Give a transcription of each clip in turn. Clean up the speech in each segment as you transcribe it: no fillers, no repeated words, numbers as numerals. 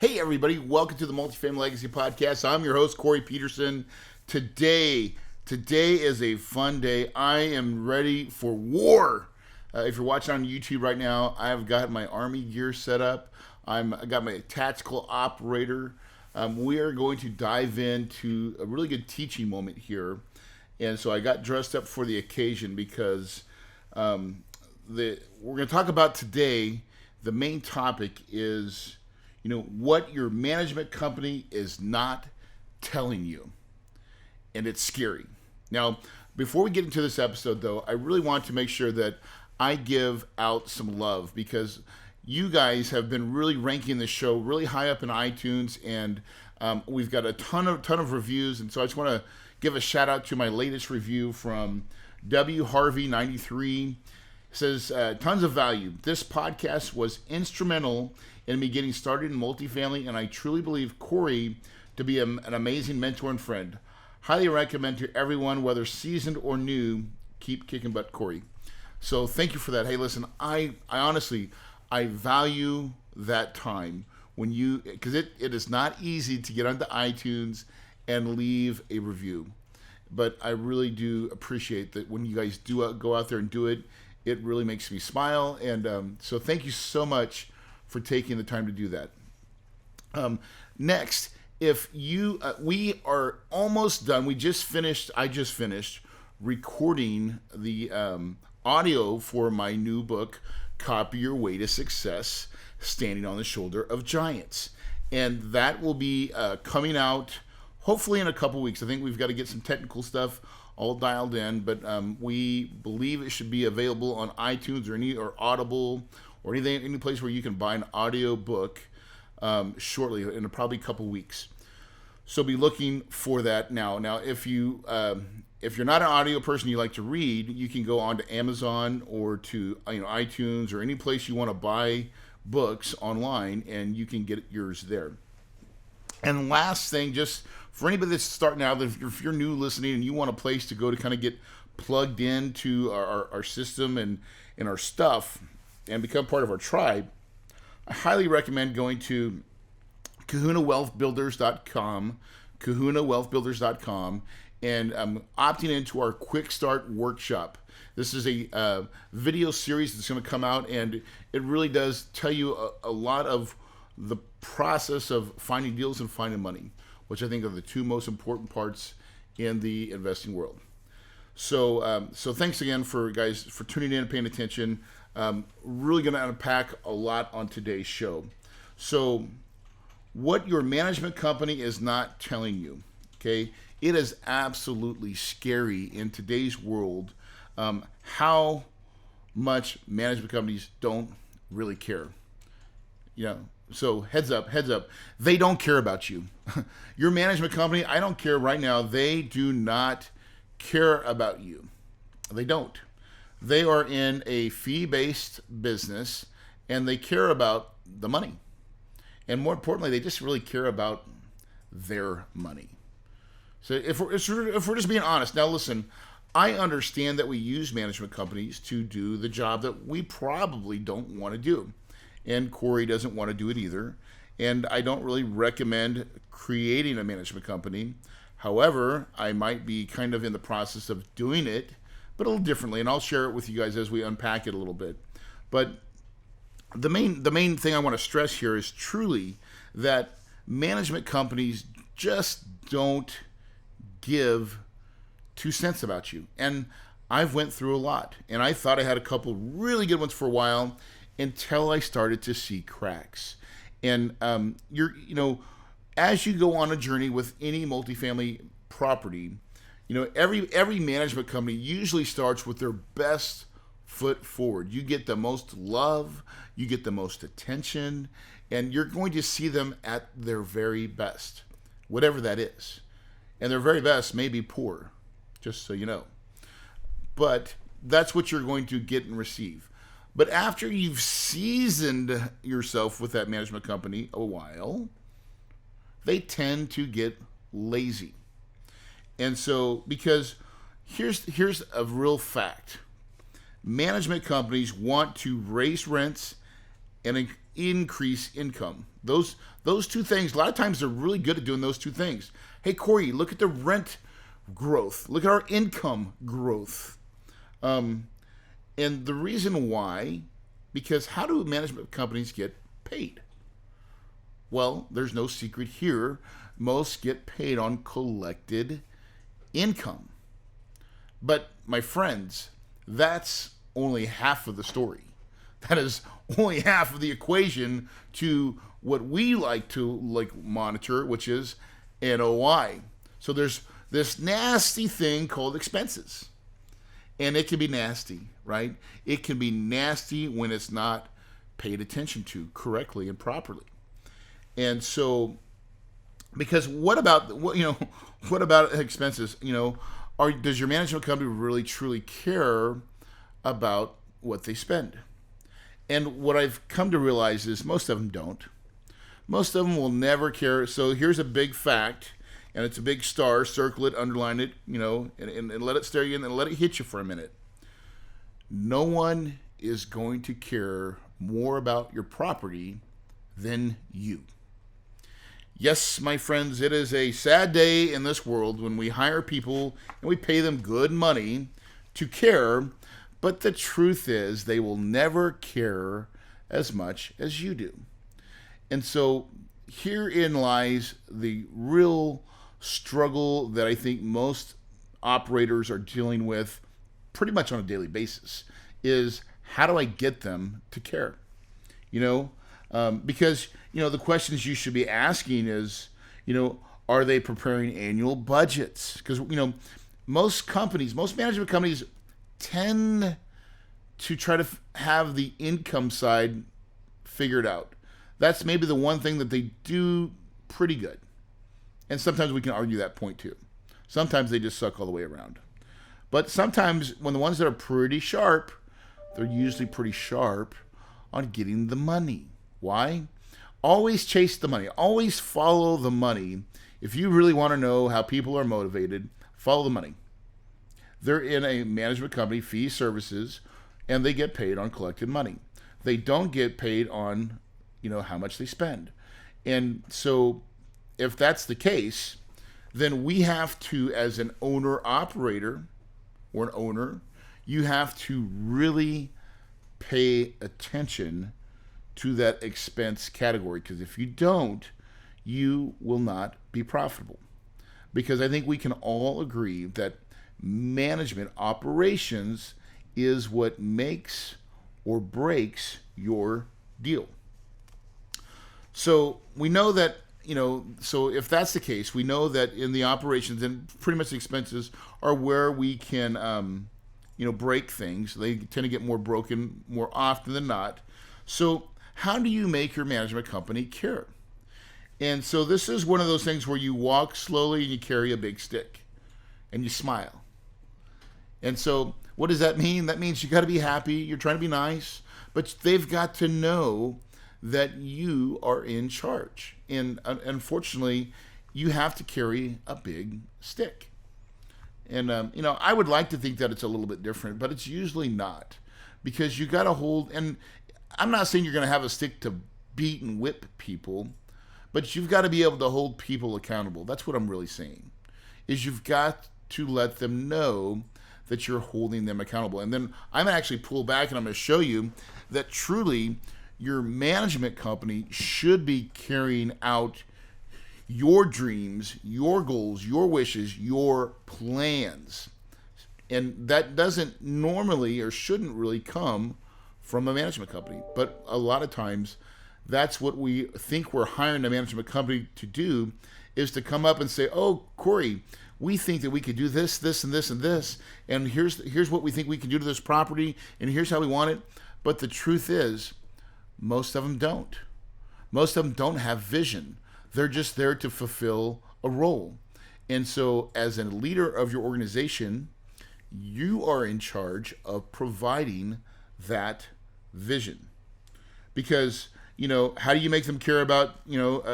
Hey everybody, welcome to the Multifamily Legacy Podcast. I'm your host, Corey Peterson. Today is a fun day. I am ready for war. If you're watching on YouTube right now, I've got my Army gear set up. I got my tactical operator. We are going to dive into a really good teaching moment here. And so I got dressed up for the occasion because we're going to talk about today. The main topic is what your management company is not telling you. And it's scary. Now, before we get into this episode, though, I really want to make sure that I give out some love because you guys have been really ranking the show really high up in iTunes, and we've got a ton of reviews. And so I just want to give a shout out to my latest review from W Harvey 93. It says, tons of value. This podcast was instrumental in me getting started in multifamily, and I truly believe Corey to be an amazing mentor and friend. Highly recommend to everyone, whether seasoned or new, keep kicking butt, Corey. So thank you for that. Hey, listen, I honestly, I value that time when you, because it is not easy to get onto iTunes and leave a review. But I really do appreciate that when you guys do go out there and do it. It really makes me smile. And so thank you so much for taking the time to do that. Next, if you, we are almost done. I just finished recording the audio for my new book, Copy Your Way to Success, Standing on the Shoulder of Giants. And that will be coming out hopefully in a couple weeks. I think we've got to get some technical stuff all dialed in, but we believe it should be available on iTunes or Audible or any place where you can buy an audio book shortly, in probably a couple weeks. So be looking for that now. Now, if you're not an audio person, you like to read, you can go on to Amazon or to iTunes or any place you want to buy books online, and you can get yours there. And last thing, just for anybody that's starting out, if you're new listening and you want a place to go to kind of get plugged into our system and our stuff and become part of our tribe, I highly recommend going to kahunawealthbuilders.com, and opting into our Quick Start Workshop. This is a video series that's going to come out, and it really does tell you a lot of the process of finding deals and finding money, which I think are the two most important parts in the investing world. So thanks again for tuning in and paying attention. Really going to unpack a lot on today's show. So what your management company is not telling you, okay? It is absolutely scary in today's world how much management companies don't really care. So heads up, they don't care about you. Your management company, I don't care right now, they do not care about you. They don't. They are in a fee-based business, and they care about the money. And more importantly, they just really care about their money. So if we're just being honest, now listen, I understand that we use management companies to do the job that we probably don't want to do. And Corey doesn't want to do it either. And I don't really recommend creating a management company. However, I might be kind of in the process of doing it, but a little differently. And I'll share it with you guys as we unpack it a little bit. But the main thing I want to stress here is truly that management companies just don't give 2 cents about you. And I've went through a lot. And I thought I had a couple really good ones for a while, until I started to see cracks. And as you go on a journey with any multifamily property, every management company usually starts with their best foot forward. You get the most love, you get the most attention, and you're going to see them at their very best, whatever that is. And their very best may be poor, just so you know. But that's what you're going to get and receive. But after you've seasoned yourself with that management company a while, they tend to get lazy. And so, because here's a real fact. Management companies want to raise rents and increase income. Those two things, a lot of times they're really good at doing those two things. Hey, Corey, look at the rent growth. Look at our income growth. And the reason why, because how do management companies get paid? Well, there's no secret here. Most get paid on collected income. But my friends, that's only half of the story. That is only half of the equation to what we like to monitor, which is NOI. So there's this nasty thing called expenses. And it can be nasty, right? It can be nasty when it's not paid attention to correctly and properly. And so, because what about expenses? Does your management company really truly care about what they spend? And what I've come to realize is most of them don't. Most of them will never care. So here's a big fact, and it's a big star. Circle it, underline it, and let it stare you in and let it hit you for a minute. No one is going to care more about your property than you. Yes, my friends, it is a sad day in this world when we hire people and we pay them good money to care, but the truth is they will never care as much as you do. And so herein lies the real struggle that I think most operators are dealing with pretty much on a daily basis is how do I get them to care? Because the questions you should be asking is, are they preparing annual budgets? Because, most management companies tend to try to have the income side figured out. That's maybe the one thing that they do pretty good. And sometimes we can argue that point too. Sometimes they just suck all the way around. But sometimes when the ones that are pretty sharp, they're usually pretty sharp on getting the money. Why? Always chase the money. Always follow the money. If you really want to know how people are motivated, follow the money. They're in a management company, fee services, and they get paid on collected money. They don't get paid on, how much they spend. And so if that's the case, then we have to, as an owner-operator or an owner, you have to really pay attention to that expense category, because if you don't, you will not be profitable. Because I think we can all agree that management operations is what makes or breaks your deal. So we know that, so if that's the case, we know that in the operations, and pretty much the expenses are where we can, break things. They tend to get more broken more often than not. So how do you make your management company care? And so this is one of those things where you walk slowly and you carry a big stick and you smile. And so what does that mean? That means you got to be happy. You're trying to be nice, but they've got to know that you are in charge. And unfortunately, you have to carry a big stick. And, I would like to think that it's a little bit different, but it's usually not, because you got to hold, and I'm not saying you're going to have a stick to beat and whip people, but you've got to be able to hold people accountable. That's what I'm really saying, is you've got to let them know that you're holding them accountable. And then I'm going to actually pull back and I'm going to show you that truly your management company should be carrying out your dreams, your goals, your wishes, your plans. And that doesn't normally or shouldn't really come from a management company. But a lot of times that's what we think we're hiring a management company to do, is to come up and say, oh, Corey, we think that we could do this, this, and this, and this, and here's what we think we can do to this property, and here's how we want it. But the truth is, most of them don't. Most of them don't have vision. They're just there to fulfill a role. And so as a leader of your organization, you are in charge of providing that vision. Because, how do you make them care about,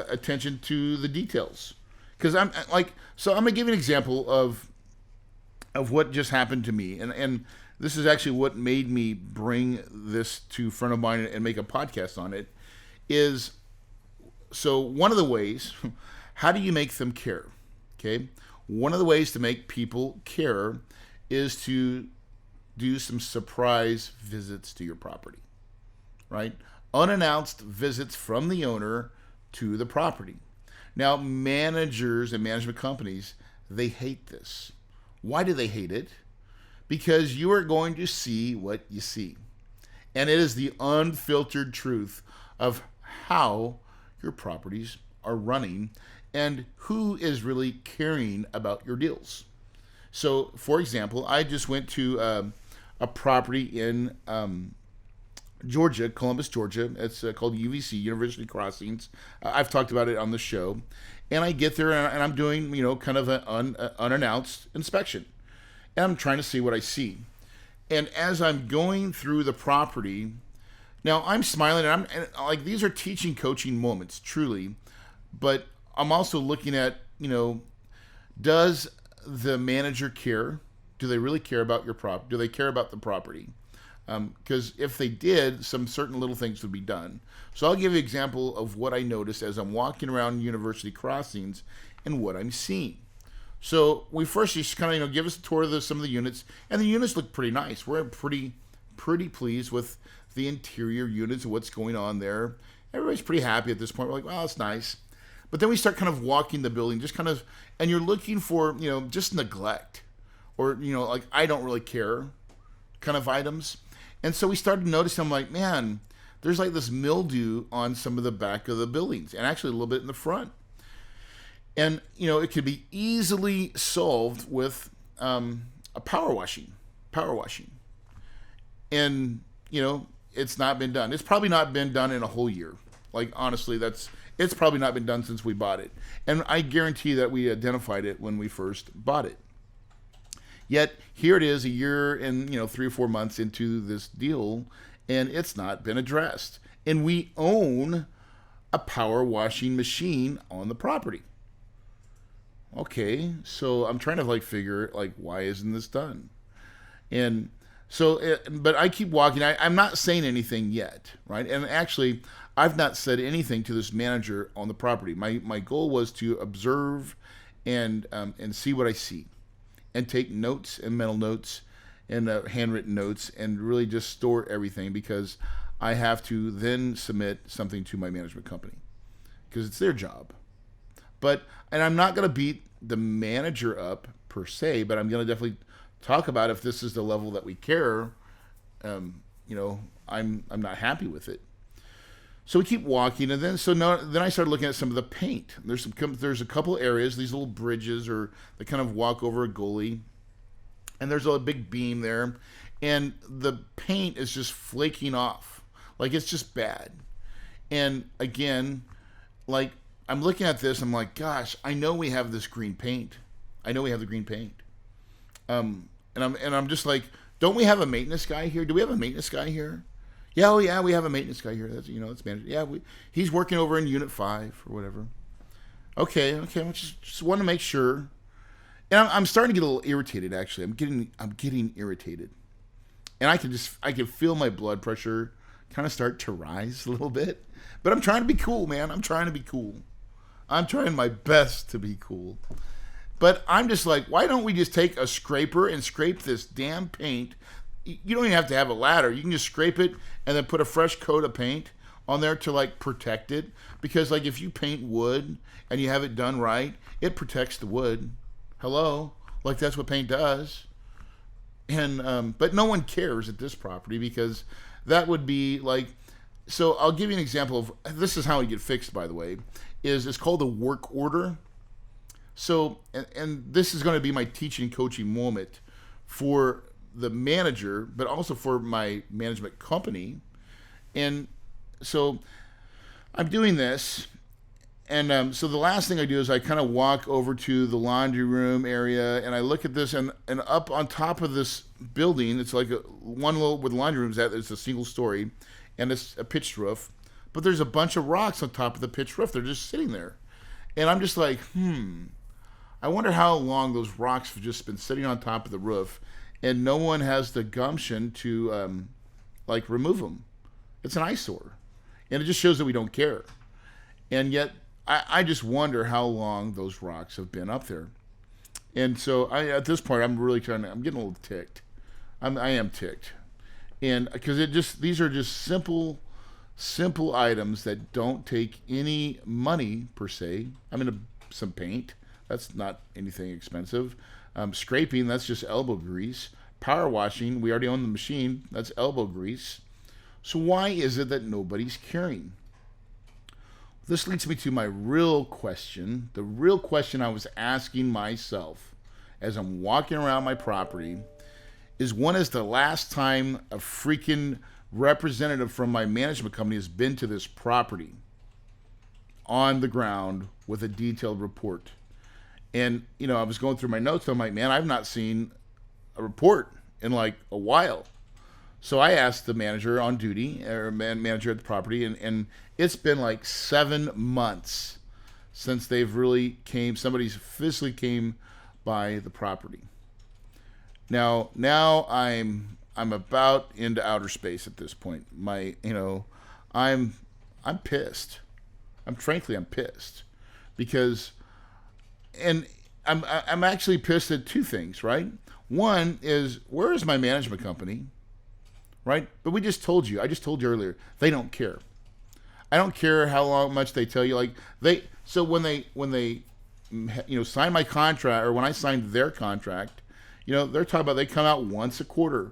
attention to the details? Because I'm going to give you an example of what just happened to me. And this is actually what made me bring this to a friend of mine and make a podcast on it, is, so one of the ways, how do you make them care? Okay. One of the ways to make people care is to do some surprise visits to your property, right? Unannounced visits from the owner to the property. Now, managers and management companies, they hate this. Why do they hate it? Because you are going to see what you see. And it is the unfiltered truth of how your properties are running and who is really caring about your deals. So, for example, I just went to a property in Georgia, Columbus, Georgia. It's called UVC, University Crossings. I've talked about it on the show. And I get there and I'm doing, kind of an unannounced inspection. And I'm trying to see what I see. And as I'm going through the property, now I'm smiling and like, these are teaching, coaching moments, truly. But I'm also looking at, does the manager care? Do they really care about your prop? Do they care about the property? Because if they did, some certain little things would be done. So I'll give you an example of what I noticed as I'm walking around University Crossings and what I'm seeing. So we first just kind of give us a tour of some of the units, and the units look pretty nice. We're pretty pleased with the interior units and what's going on there. Everybody's pretty happy at this point. We're like, well, that's nice. But then we start kind of walking the building, just kind of, and you're looking for, just neglect or, like, I don't really care kind of items. And so we started noticing, I'm like, man, there's like this mildew on some of the back of the buildings and actually a little bit in the front. And, it could be easily solved with a power washing. And, it's not been done. It's probably not been done in a whole year. Like, honestly, it's probably not been done since we bought it. And I guarantee that we identified it when we first bought it. Yet here it is a year and 3 or 4 months into this deal, and it's not been addressed. And we own a power washing machine on the property. Okay, so I'm trying to figure why isn't this done? And so, but I keep walking. I'm not saying anything yet, right? And actually, I've not said anything to this manager on the property. My goal was to observe and see what I see, and take notes and mental notes and handwritten notes and really just store everything, because I have to then submit something to my management company because it's their job. And I'm not going to beat the manager up per se, but I'm going to definitely talk about if this is the level that we care. I'm not happy with it. So we keep walking, and then I started looking at some of the paint. There's a couple areas, these little bridges, or they kind of walk over a gully, and there's a big beam there, and the paint is just flaking off, like it's just bad. And again, like I'm looking at this, I'm like, gosh, I know we have this green paint. I know we have the green paint. And I'm just like, don't we have a maintenance guy here? Do we have a maintenance guy here? Yeah, oh yeah, we have a maintenance guy here. That's that's manager. Yeah, he's working over in Unit 5 or whatever. Okay. I just want to make sure. And I'm starting to get a little irritated. Actually, I'm getting irritated, and I can feel my blood pressure kind of start to rise a little bit. But I'm trying to be cool, man. I'm trying to be cool. I'm trying my best to be cool. But I'm just like, why don't we just take a scraper and scrape this damn paint? You don't even have to have a ladder. You can just scrape it and then put a fresh coat of paint on there to protect it. Because if you paint wood and you have it done right, it protects the wood. Hello? That's what paint does. And but no one cares at this property, because that would be so I'll give you an example of, this is how it get fixed, by the way, it's called a work order. So, and this is going to be my teaching, coaching moment for the manager, but also for my management company. And so I'm doing this. And so the last thing I do is I kind of walk over to the laundry room area, and I look at this, and up on top of this building, it's like one little, where the laundry room's at, it's a single story, and it's a pitched roof, but there's a bunch of rocks on top of the pitched roof. They're just sitting there. And I'm just like, I wonder how long those rocks have just been sitting on top of the roof, and no one has the gumption to remove them. It's an eyesore. And it just shows that we don't care. And yet, I just wonder how long those rocks have been up there. And so at this point, I'm getting a little ticked. I am ticked. And because these are just simple items that don't take any money per se. I mean, some paint, that's not anything expensive. Scraping, that's just elbow grease. Power washing, we already own the machine, that's elbow grease. So why is it that nobody's caring? This leads me to my real question. The real question I was asking myself as I'm walking around my property is, when is the last time a freaking representative from my management company has been to this property on the ground with a detailed report? And, I was going through my notes. I'm like, man, I've not seen a report in like a while. So I asked the manager on duty, or manager at the property, and it's been like 7 months since somebody's physically came by the property. Now I'm about into outer space at this point. I'm pissed. I'm pissed because, and I'm actually pissed at two things, right? One is, where is my management company? Right? But I just told you earlier, they don't care. I don't care how much they tell you. Like when they sign my contract, or when I signed their contract, they're talking about they come out once a quarter.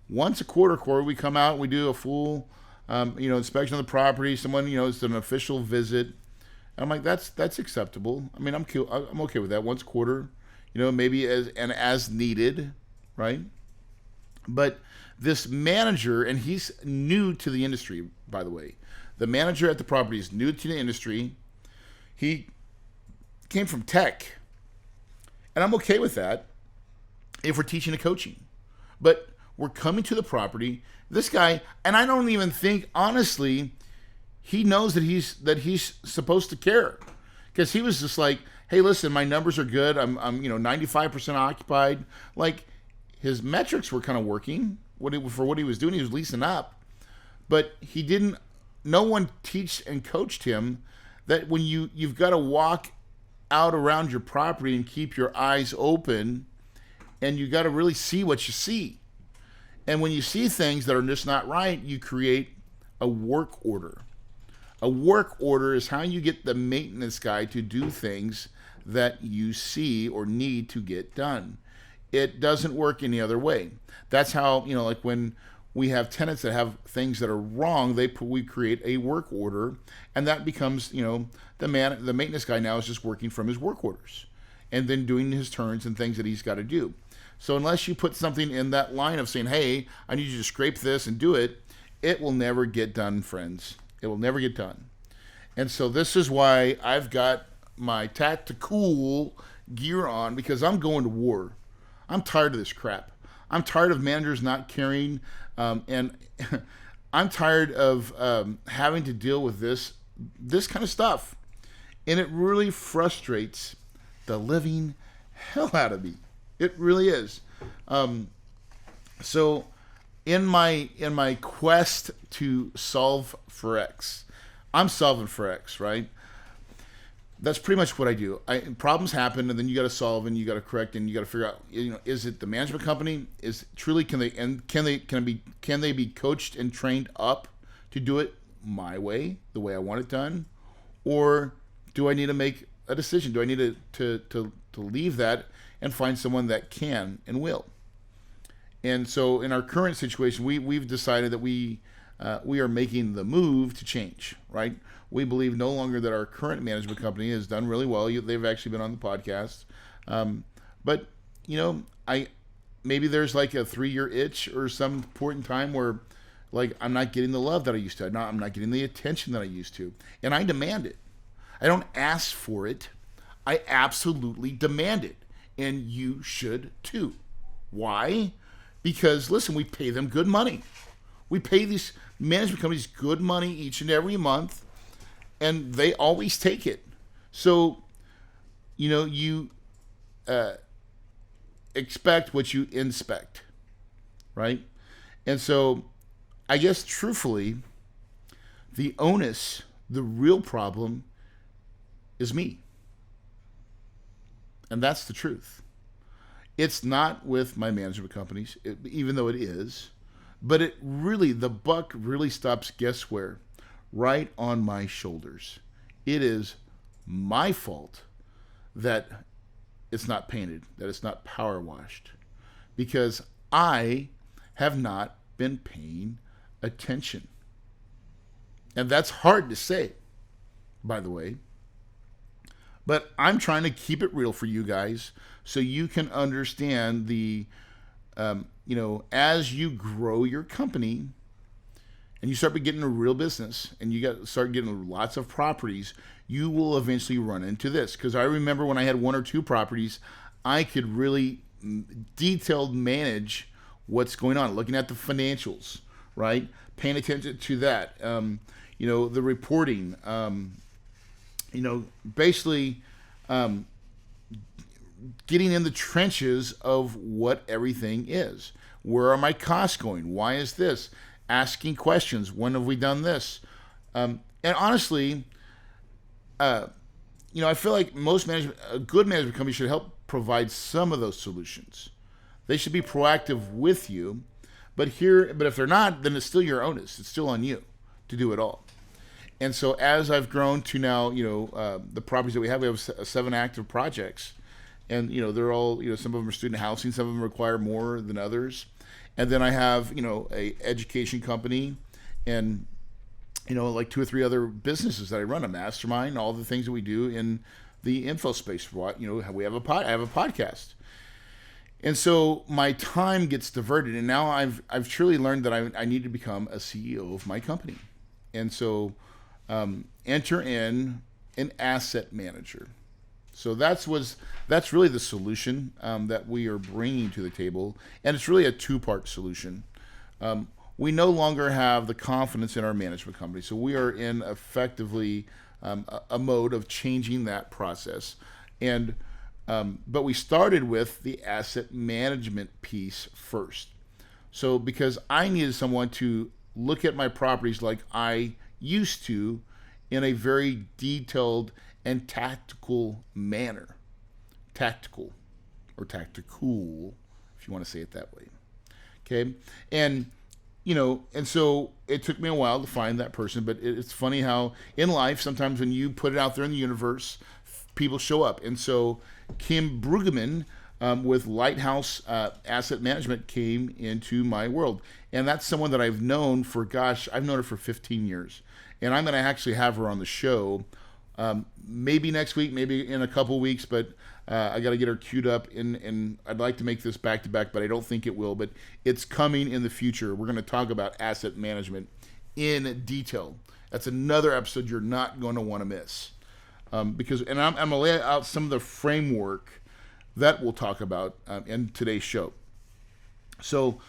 Once a quarter, Corey, we come out, we do a full, inspection of the property. Someone, it's an official visit. And I'm like, that's acceptable. I mean, I'm okay with that. Once a quarter, maybe as needed, right? But this manager, and he's new to the industry, by the way. The manager at the property is new to the industry. He came from tech. And I'm okay with that if we're teaching and coaching. But we're coming to the property. This guy, and I don't even think, honestly, he knows that he's supposed to care. Because he was just like, hey, listen, my numbers are good. I'm 95% occupied. Like, his metrics were kind of working for what he was doing. He was leasing up, but no one teached and coached him that when you've got to walk out around your property and keep your eyes open, and you got to really see what you see. And when you see things that are just not right, you create a work order. A work order is how you get the maintenance guy to do things that you see or need to get done. It doesn't work any other way. That's how, like when we have tenants that have things that are wrong, we create a work order, and that becomes, the maintenance guy now is just working from his work orders and then doing his turns and things that he's got to do. So unless you put something in that line of saying, hey, I need you to scrape this and do it, it will never get done, friends. It will never get done. And so this is why I've got my tactical gear on, because I'm going to war. I'm tired of this crap. I'm tired of managers not caring, and I'm tired of having to deal with this kind of stuff. And it really frustrates the living hell out of me. It really is. So in my quest to solve for X, I'm solving for X, right? That's pretty much what I do. Problems happen, and then you got to solve, and you got to correct, and you got to figure out, is it the management company? Can they be coached and trained up to do it my way, the way I want it done, or do I need to make a decision? Do I need to leave that and find someone that can and will? And so, in our current situation, we've decided that we are making the move to change, right? We believe no longer that our current management company has done really well. They've actually been on the podcast. But, maybe there's like a 3-year itch or some point in time where, like, I'm not getting the love that I used to. I'm not getting the attention that I used to. And I demand it. I don't ask for it. I absolutely demand it. And you should too. Why? Because, listen, we pay them good money. We pay these management companies good money each and every month, and they always take it. So, you expect what you inspect, right? And so, I guess truthfully, The onus, the real problem, is me. And that's the truth. It's not with my management companies, even though it is, but the buck really stops, guess where? Right on my shoulders. It is my fault that it's not painted, that it's not power washed, because I have not been paying attention. And that's hard to say, by the way. But I'm trying to keep it real for you guys so you can understand as you grow your company and you start getting a real business and you start getting lots of properties, you will eventually run into this. Because I remember when I had 1 or 2 properties, I could really detailed manage what's going on, looking at the financials, right? Paying attention to that, the reporting, basically getting in the trenches of what everything is. Where are my costs going? Why is this? Asking questions. When have we done this? And honestly, I feel like a good management company should help provide some of those solutions. They should be proactive with you, but if they're not, then it's still your onus. It's still on you to do it all. And so as I've grown to now, the properties that we have 7 active projects, and they're all, some of them are student housing, some of them require more than others, and then I have a education company, and like 2 or 3 other businesses that I run, a mastermind, all the things that we do in the info space. I have a podcast. And so my time gets diverted, and now I've truly learned that I need to become a CEO of my company. And so enter in an asset manager. So that's really the solution that we are bringing to the table, and it's really a 2-part solution. We no longer have the confidence in our management company, so we are in effectively a mode of changing that process. And but we started with the asset management piece first. So because I needed someone to look at my properties like I used to, in a very detailed and tactical manner. Tactical, or tactical, if you want to say it that way. Okay? And so it took me a while to find that person, but it's funny how in life, sometimes when you put it out there in the universe, people show up. And so Kim Brueggemann with Lighthouse Asset Management came into my world. And that's someone that I've known I've known her for 15 years. And I'm going to actually have her on the show maybe next week, maybe in a couple weeks, but I got to get her queued up, and I'd like to make this back-to-back, but I don't think it will, but it's coming in the future. We're going to talk about asset management in detail. That's another episode you're not going to want to miss. I'm going to lay out some of the framework that we'll talk about in today's show. So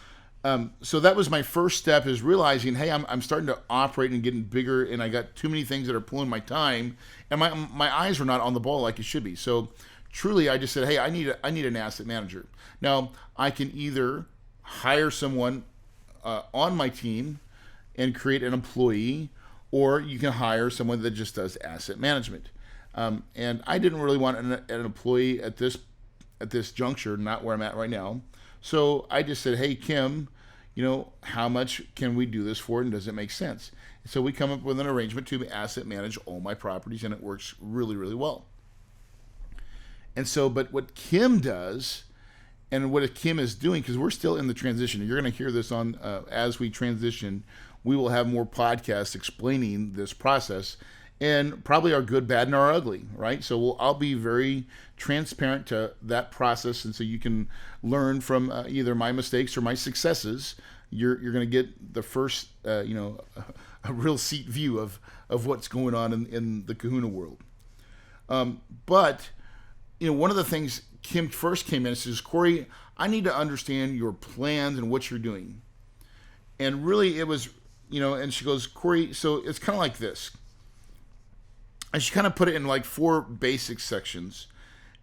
that was my first step, is realizing, hey, I'm starting to operate and getting bigger, and I got too many things that are pulling my time, and my eyes are not on the ball like it should be. So truly, I just said, hey, I need an asset manager. Now, I can either hire someone on my team and create an employee, or you can hire someone that just does asset management. And I didn't really want an employee at this juncture, not where I'm at right now. So I just said, hey, Kim, how much can we do this for, and does it make sense? So we come up with an arrangement to asset manage all my properties, and it works really, really well. And so, but what Kim does, and what Kim is doing, because we're still in the transition, you're going to hear this on as we transition, we will have more podcasts explaining this process, and probably our good, bad, and our ugly, right? So I'll be very transparent to that process, and so you can learn from either my mistakes or my successes. You're going to get the first, a real seat view of what's going on in the Kahuna world. But one of the things Kim first came in and says, Corey, I need to understand your plans and what you're doing. And really it was, and she goes, Corey, so it's kind of like this. And she kind of put it in like 4 basic sections.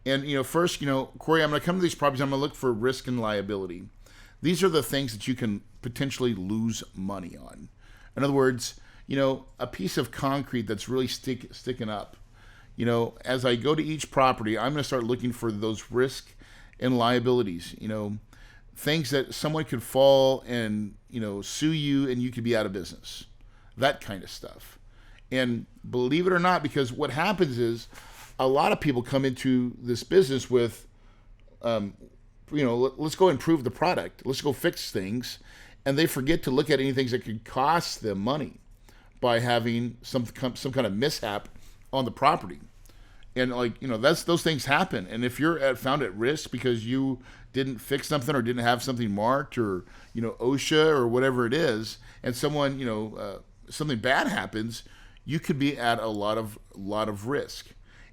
And, first, Corey, I'm going to come to these properties. I'm going to look for risk and liability. These are the things that you can potentially lose money on. In other words, a piece of concrete that's really sticking up. As I go to each property, I'm going to start looking for those risk and liabilities. Things that someone could fall and sue you and you could be out of business. That kind of stuff. And believe it or not, because what happens is a lot of people come into this business with, let's go improve the product. Let's go fix things. And they forget to look at any things that could cost them money by having some kind of mishap on the property. And those things happen. And if you're found at risk because you didn't fix something or didn't have something marked or, OSHA or whatever it is, and someone, something bad happens, you could be at a lot of risk.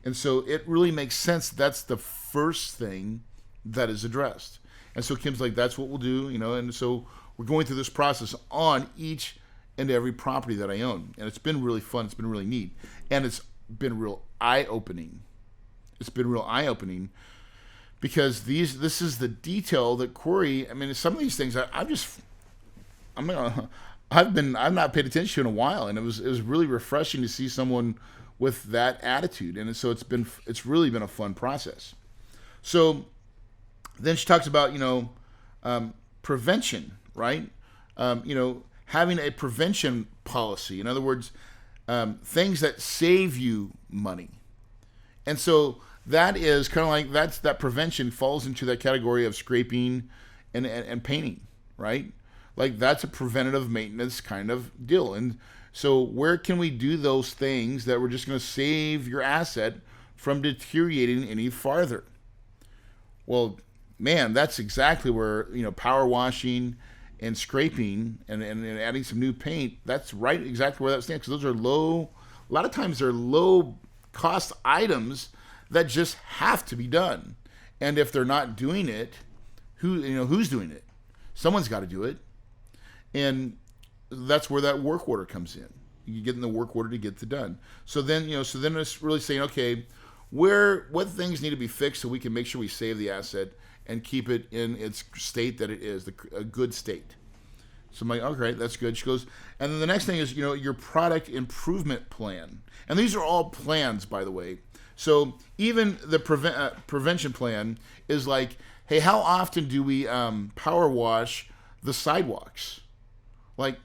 And so it really makes sense. That's the first thing that is addressed. And so Kim's like, that's what we'll do, and so we're going through this process on each and every property that I own. And it's been really fun. It's been really neat. And it's been real eye-opening. It's been real eye-opening because this is the detail that Corey, some of these things I've not paid attention to in a while, and it was really refreshing to see someone with that attitude. And so it's really been a fun process. So then she talks about, prevention, right? Having a prevention policy. In other words, things that save you money. And so that is kind of like that prevention falls into that category of scraping and painting, right? Like that's a preventative maintenance kind of deal. And so where can we do those things that we're just going to save your asset from deteriorating any farther? Well, man, that's exactly where, power washing and scraping and adding some new paint, that's right exactly where that stands. Because those are a lot of times they're low cost items that just have to be done. And if they're not doing it, who's doing it? Someone's got to do it. And that's where that work order comes in. You get in the work order to get it done. So then it's really saying, okay, what things need to be fixed so we can make sure we save the asset and keep it in its state that it is, a good state. So I'm like, okay, that's good. She goes, and then the next thing is, your product improvement plan. And these are all plans, by the way. So even the prevention plan is like, hey, how often do we power wash the sidewalks? Like,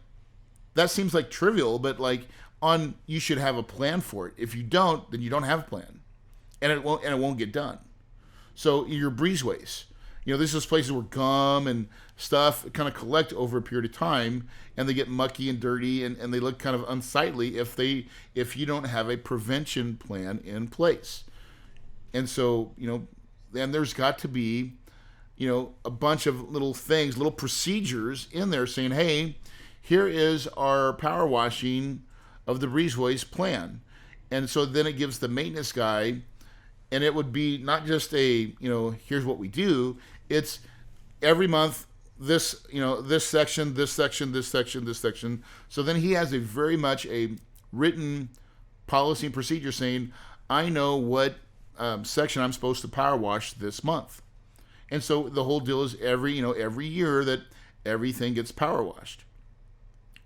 that seems like trivial, but you should have a plan for it. If you don't, then you don't have a plan, and it won't get done. So your breezeways, this is places where gum and stuff kind of collect over a period of time, and they get mucky and dirty, and they look kind of unsightly if you don't have a prevention plan in place. And so, then there's got to be, a bunch of little things, little procedures in there saying, hey, here is our power washing of the breezeways plan. And so then it gives the maintenance guy, and it would be not just here's what we do. It's every month, this section, this section, this section, this section. So then he has very much a written policy and procedure saying, I know what section I'm supposed to power wash this month. And so the whole deal is every year that everything gets power washed.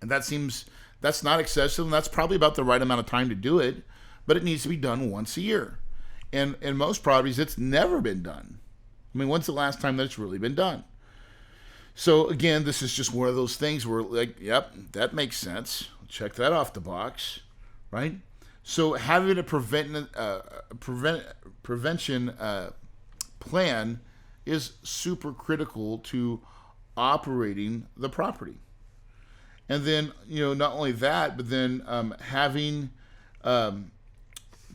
And that's not excessive, and that's probably about the right amount of time to do it, but it needs to be done once a year. And in most properties, it's never been done. When's the last time that it's really been done? So again, this is just one of those things where yep, that makes sense. Check that off the box, right? So having a prevention plan is super critical to operating the property. And then, not only that, but then having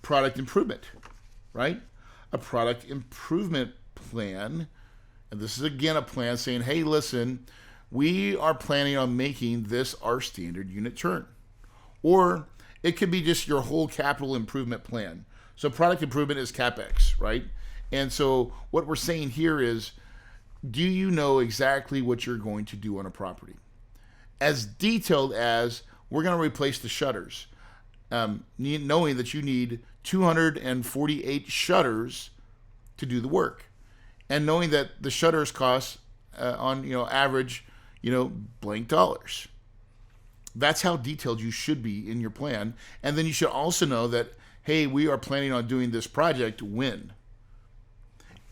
product improvement, right? A product improvement plan. And this is, again, a plan saying, hey, listen, we are planning on making this our standard unit turn. Or it could be just your whole capital improvement plan. So product improvement is CapEx, right? And so what we're saying here is, do you know exactly what you're going to do on a property? As detailed as we're going to replace the shutters, knowing that you need 248 shutters to do the work, and knowing that the shutters cost on average blank dollars. That's how detailed you should be in your plan. And then you should also know that, hey, we are planning on doing this project when.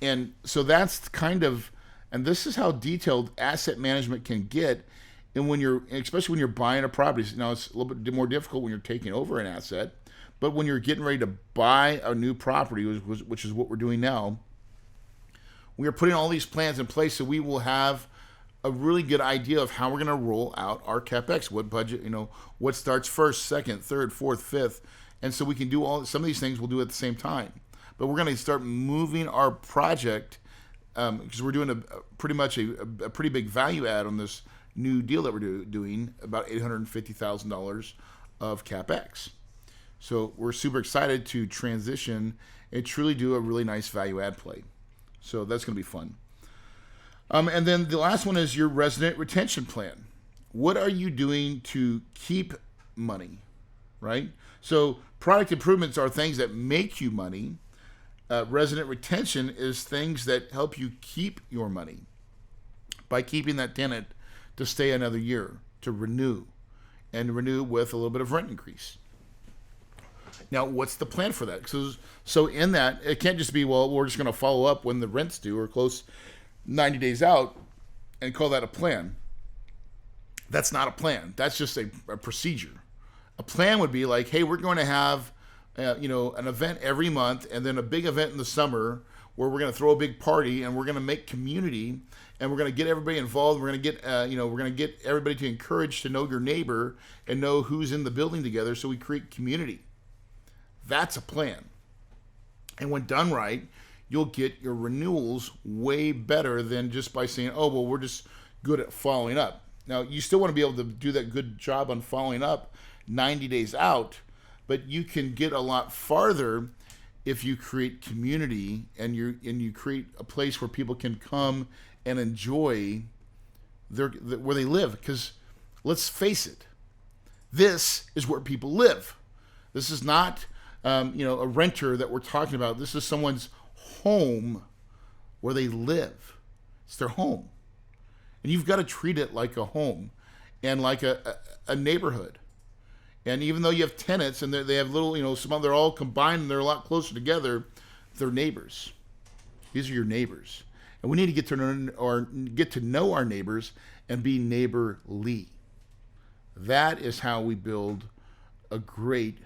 And so that's kind of, and this is how detailed asset management can get. And when you're, especially when you're buying a property, now it's a little bit more difficult when you're taking over an asset, but when you're getting ready to buy a new property, which is what we're doing now, we are putting all these plans in place so we will have a really good idea of how we're going to roll out our CapEx, what budget, what starts first, second, third, fourth, fifth. And so we can do some of these things we'll do at the same time. But we're going to start moving our project because we're doing pretty much a pretty big value add on this new deal that we're doing, about $850,000 of CapEx. So we're super excited to transition and truly do a really nice value add play. So that's going to be fun. And then the last one is your resident retention plan. What are you doing to keep money, right? So product improvements are things that make you money. Resident retention is things that help you keep your money by keeping that tenant to stay another year, to renew, and renew with a little bit of rent increase. Now, what's the plan for that? So in that, it can't just be, well, we're just going to follow up when the rent's due or close 90 days out and call that a plan. That's not a plan. That's just a procedure. A plan would be like, hey, we're going to have an event every month and then a big event in the summer where we're going to throw a big party and we're going to make community and we're going to get everybody involved. We're going to get we're going to get everybody to encourage to know your neighbor and know who's in the building together, so we create community. That's a plan. And when done right, you'll get your renewals way better than just by saying, oh, well, we're just good at following up. Now, you still want to be able to do that good job on following up 90 days out, but you can get a lot farther if you create community and you create a place where people can come and enjoy where they live. Because let's face it, this is where people live. This is not a renter that we're talking about. This is someone's home where they live. It's their home. And you've got to treat it like a home and like a neighborhood. And even though you have tenants and they have little, they're all combined and they're a lot closer together, they're neighbors. These are your neighbors. And we need to get to know our neighbors and be neighborly. That is how we build a great,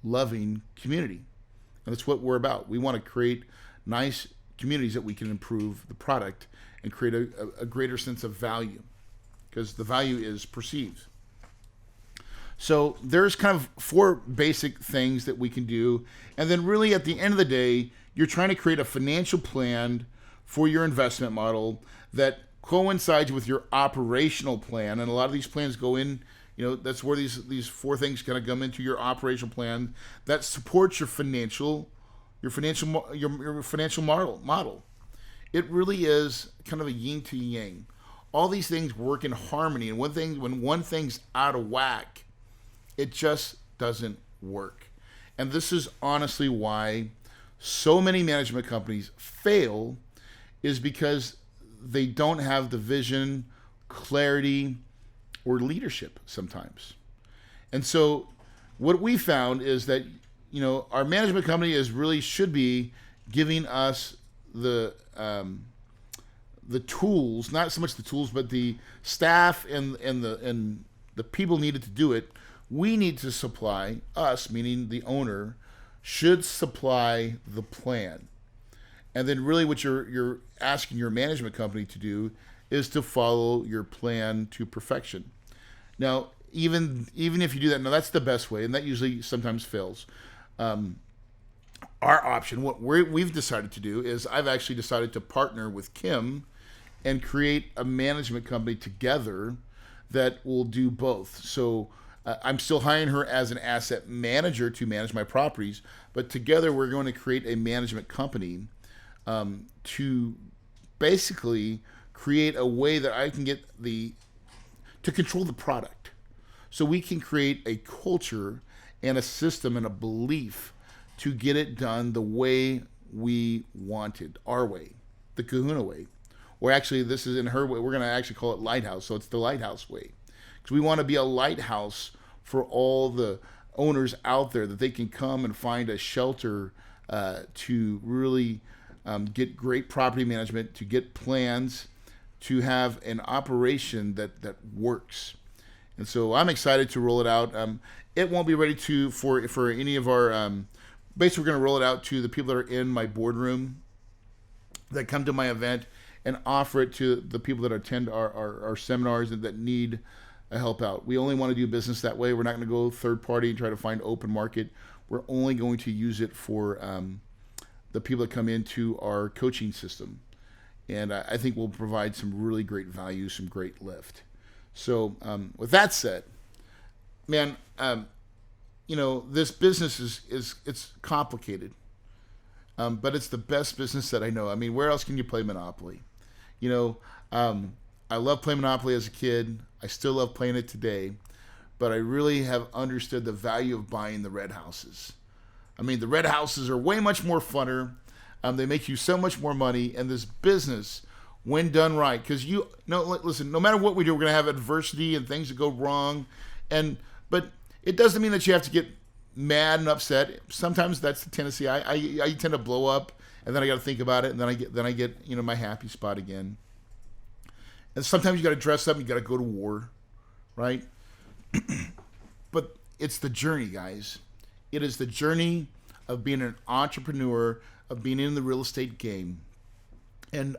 loving community. And that's what we're about. We want to create nice communities that we can improve the product and create a greater sense of value, because the value is perceived. So there's kind of 4 basic things that we can do. And then really at the end of the day, you're trying to create a financial plan for your investment model that coincides with your operational plan. And a lot of these plans go in, that's where these 4 things kind of come into your operational plan that supports your financial model. It really is kind of a yin to yang. All these things work in harmony, and when one thing's out of whack, it just doesn't work. And this is honestly why so many management companies fail, is because they don't have the vision, clarity, or leadership sometimes. And so what we found is that, our management company should be giving us the tools, not so much the tools, but the staff and the people needed to do it. We need to supply, us, meaning the owner, should supply the plan. And then really what you're asking your management company to do is to follow your plan to perfection. Now, even if you do that, now that's the best way, and that usually sometimes fails. Our option, what we've decided to do, is I've actually decided to partner with Kim and create a management company together that will do both. So I'm still hiring her as an asset manager to manage my properties, but together we're going to create a management company to basically create a way that I can get to control the product. So we can create a culture and a system and a belief to get it done the way we wanted, our way, the Kahuna way. Or actually, this is in her way. We're going to actually call it Lighthouse. So it's the Lighthouse way. because we want to be a lighthouse for all the owners out there, that they can come and find a shelter to really get great property management, to get plans, to have an operation that works. And so I'm excited to roll it out. It won't be ready for any of our. Basically, we're going to roll it out to the people that are in my boardroom that come to my event, and offer it to the people that attend our seminars and that need a help out. We only want to do business that way. We're not going to go third party and try to find open market. We're only going to use it for the people that come into our coaching system. And I think we'll provide some really great value, some great lift. So with that said, man, this business is it's complicated, but it's the best business that I know. I mean, where else can you play Monopoly? I love playing Monopoly as a kid. I still love playing it today, but I really have understood the value of buying the red houses. I mean, the red houses are way much more funner. They make you so much more money, and this business, when done right, because listen, no matter what we do, we're going to have adversity and things that go wrong, but it doesn't mean that you have to get mad and upset. Sometimes that's the tendency. I tend to blow up, and then I got to think about it, and then I get my happy spot again. And sometimes you got to dress up, and you got to go to war, right? But it's the journey, guys. It is the journey of being an entrepreneur, of being in the real estate game. And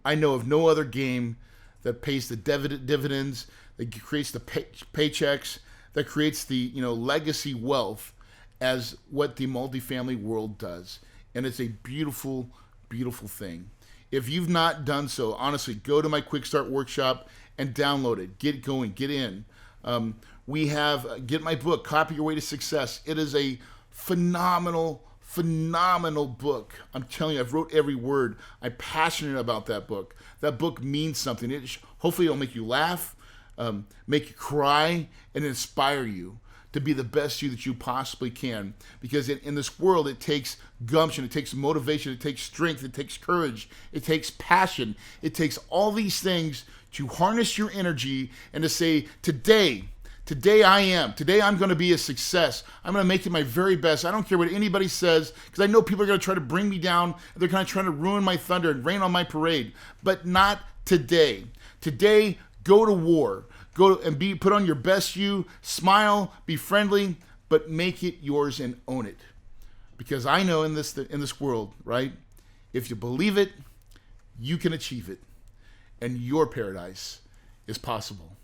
I know of no other game that pays the dividends, that creates the paychecks, that creates the legacy wealth as what the multifamily world does. And it's a beautiful, beautiful thing. If you've not done so, honestly, go to my Quick Start workshop and download it. Get going, get in. We have, get my book, Copy Your Way to Success. It is a phenomenal book. I'm telling you, I've wrote every word. I'm passionate about that book. That book means something. Hopefully it'll make you laugh, make you cry, and inspire you to be the best you that you possibly can. Because in this world, it takes gumption, it takes motivation, it takes strength, it takes courage, it takes passion. It takes all these things to harness your energy and to say, today I'm going to be a success. I'm going to make it my very best. I don't care what anybody says, because I know people are going to try to bring me down. They're kind of trying to ruin my thunder and rain on my parade. But not today. Today, go to war. Go and put on your best you, smile, be friendly, but make it yours and own it. Because I know in this world, right, if you believe it, you can achieve it. And your paradise is possible.